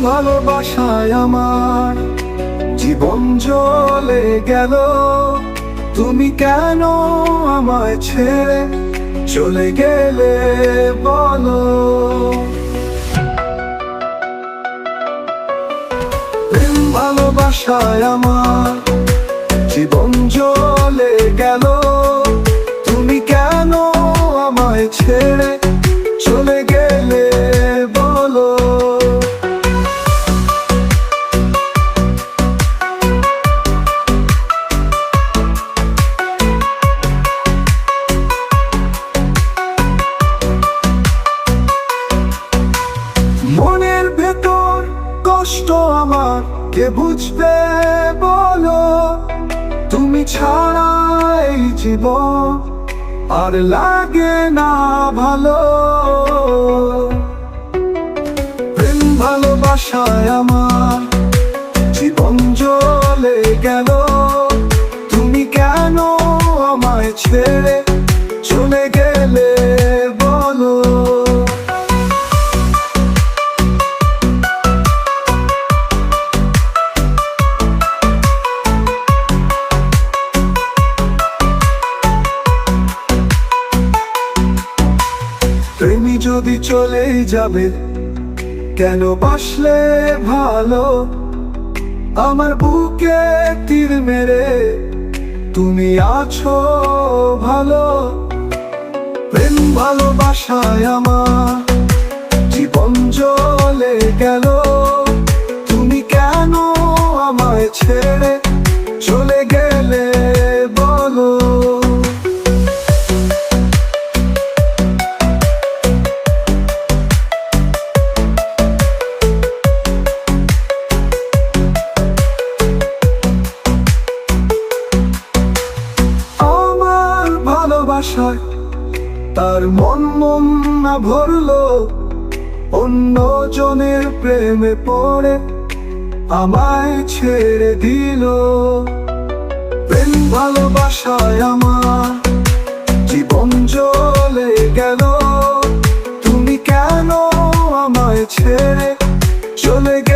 ভালোবাসায় আমার জীবন জ্বলে গেল, তুমি কেন আমায় ছেড়ে চলে গেলে বলো। প্রেম ভালোবাসায় আমার জীবন জ্বলে গেল, তুমি কেন আমায় ছেড়ে চলে গেলে বলো। মনের ভেতর কষ্ট আমার কে বুঝবে বলো, তুমি ছাড়া এই জীবন আর লাগে না ভালো। প্রেম ভালোবাসায় আমার জীবন জ্বলে গেল, তুমি কেন আমায় ছেড়ে চলে গেলে বলো। প্রেমী যদি চলেই যাবে কেন বাসলে ভালো, আমার বুকে তীর মেরে তুমি আছো ভালো। প্রেম ভালোবাসায় আমার জীবন জ্বলে গেল, তুমি কেন আমায় ছেড়ে চলে গেলে বলো। ভালোবাসায় তার মন না ভরলো, অন্য জনের প্রেমে পড়ে আমায় ছেড়ে দিল। প্রেম ভালোবাসায় আমার জীবন জ্বলে গেল, তুমি কেন আমায় ছেড়ে চলে গেলে।